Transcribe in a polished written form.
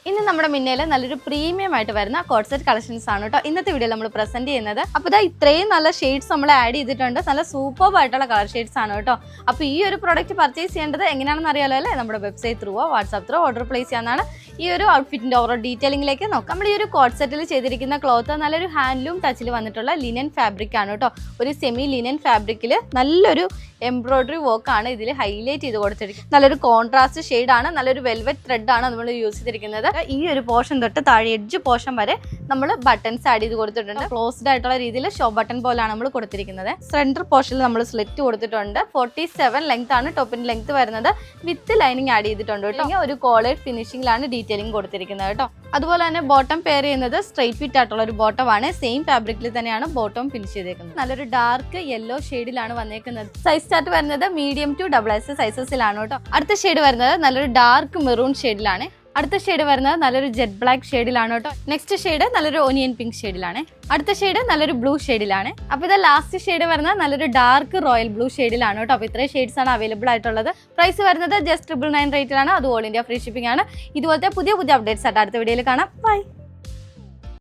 ഇന്ന് നമ്മുടെ മുന്നിൽ നല്ലൊരു പ്രീമിയം ആയിട്ട് വരുന്ന കോഡ് സെറ്റ് കളക്ഷൻസ് ആണ് കേട്ടോ ഇന്നത്തെ വീഡിയോയിൽ നമ്മൾ പ്രസന്റ് ചെയ്യുന്നത്. അപ്പോൾ ഇതാ ഇത്രയും നല്ല ഷെയ്ഡ്സ് നമ്മൾ ആഡ് ചെയ്തിട്ടുണ്ട്. നല്ല സൂപ്പർ ആയിട്ടുള്ള കളർ ഷെയ്ഡ്സ് ആണ് കേട്ടോ. അപ്പോൾ ഈ ഒരു പ്രോഡക്റ്റ് പർച്ചേസ് ചെയ്യേണ്ടത് എങ്ങനെയാണെന്ന് അറിയാലോ അല്ലേ? നമ്മുടെ വെബ്സൈറ്റ് ത്രൂവോ വാട്സാപ്പ് ത്രൂ ഓർഡർ പ്ലേസ് ചെയ്യാനാണ്. ഈ ഒരു ഔട്ട്ഫിറ്റിന്റെ ഓരോ ഡീറ്റെയിലിംഗിലേക്ക് നോക്കാം. നമ്മൾ ഈ ഒരു കോഡ് സെറ്റിൽ ചെയ്തിരിക്കുന്ന ക്ലോത്ത് നല്ലൊരു ഹാൻഡ്ലൂം ടച്ചിൽ വന്നിട്ടുള്ള ലിനൻ ഫാബ്രിക് ആണ് കേട്ടോ. ഒരു സെമി ലിനൻ ഫാബ്രിക്കിൽ നല്ലൊരു എംബ്രോയിഡറി വർക്ക് ആണ് ഇതിൽ ഹൈലൈറ്റ് ചെയ്ത് കൊടുത്തിരിക്കുന്നത്. നല്ലൊരു കോൺട്രാസ്റ്റ് ഷെയ്ഡ് ആണ്, നല്ലൊരു വെൽവെറ്റ് ത്രെഡ് ആണ് നമ്മൾ യൂസ് ചെയ്തിരിക്കുന്നത്. ഈ ഒരു പോർഷൻ തൊട്ട് താഴെ എഡ്ജ് പോർഷൻ വരെ നമ്മൾ ബട്ടൺസ് ആഡ് ചെയ്ത് കൊടുത്തിട്ടുണ്ട്. ക്ലോസ്ഡ് ആയിട്ടുള്ള രീതിയിൽ ഷോ ബട്ടൺ പോലാണ് നമ്മൾ കൊടുത്തിരിക്കുന്നത്. സെന്റർ പോർഷനിൽ നമ്മൾ സ്ലിറ്റ് കൊടുത്തിട്ടുണ്ട്. 47 ലെങ്ത് ആണ് ടോപ്പിന്റെ ലെങ്ത് വരുന്നത്. വിത്ത് ലൈനിങ് ആഡ് ചെയ്തിട്ടുണ്ട് കേട്ടോ. ഒരു കോളേഡ് ഫിനിഷിംഗിലാണ് ഡീറ്റെയിലിംഗ് കൊടുത്തിരിക്കുന്നത് കേട്ടോ. അതുപോലെ തന്നെ ബോട്ടം പെയർ ചെയ്യുന്നത് സ്ട്രൈറ്റ് ഫിറ്റ് ആയിട്ടുള്ള ഒരു ബോട്ടം ആണ്. സെയിം ഫാബ്രിക്കിൽ തന്നെയാണ് ബോട്ടം ഫിനിഷ് ചെയ്തേക്കുന്നത്. നല്ലൊരു ഡാർക്ക് യെല്ലോ ഷെയ്ഡിലാണ് വന്നേക്കുന്നത്. സൈസ് ചാർട്ട് വരുന്നത് മീഡിയം ടു XXS സൈസസിലാണ് കേട്ടോ. അടുത്ത ഷെയ്ഡ് വരുന്നത് നല്ലൊരു ഡാർക്ക് മെറൂൺ ഷെയ്ഡിലാണ്. അടുത്ത ഷെയ്ഡ് വരുന്നത് നല്ലൊരു ജെറ്റ് ബ്ലാക്ക് ഷെയ്ഡിലാണ് കേട്ടോ. നെക്സ്റ്റ് ഷെയ്ഡ് നല്ലൊരു ഓനിയൻ പിങ്ക് ഷെയ്ഡിലാണ്. അടുത്ത ഷെയ്ഡ് നല്ലൊരു ബ്ലൂ ഷെയ്ഡിലാണ്. അപ്പോൾ ഇത് ലാസ്റ്റ് ഷെയ്ഡ് വരുന്നത് നല്ലൊരു ഡാർക്ക് റോയൽ ബ്ലൂ ഷെയ്ഡിലാണ് കേട്ടോ. അപ്പോൾ ഇത്രയും ഷെയ്ഡ്സ് ആണ് അവൈലബിൾ ആയിട്ടുള്ളത്. പ്രൈസ് വരുന്നത് ജസ്റ്റ് 999 റേറ്റിലാണ്. അത് ഓൾ ഇന്ത്യ ഫ്രീ ഷിപ്പിംഗ് ആണ്. ഇതുപോലത്തെ പുതിയ അപ്ഡേറ്റ്സ് ആയിട്ട് അടുത്ത വീഡിയോയിൽ കാണാം. ബൈ.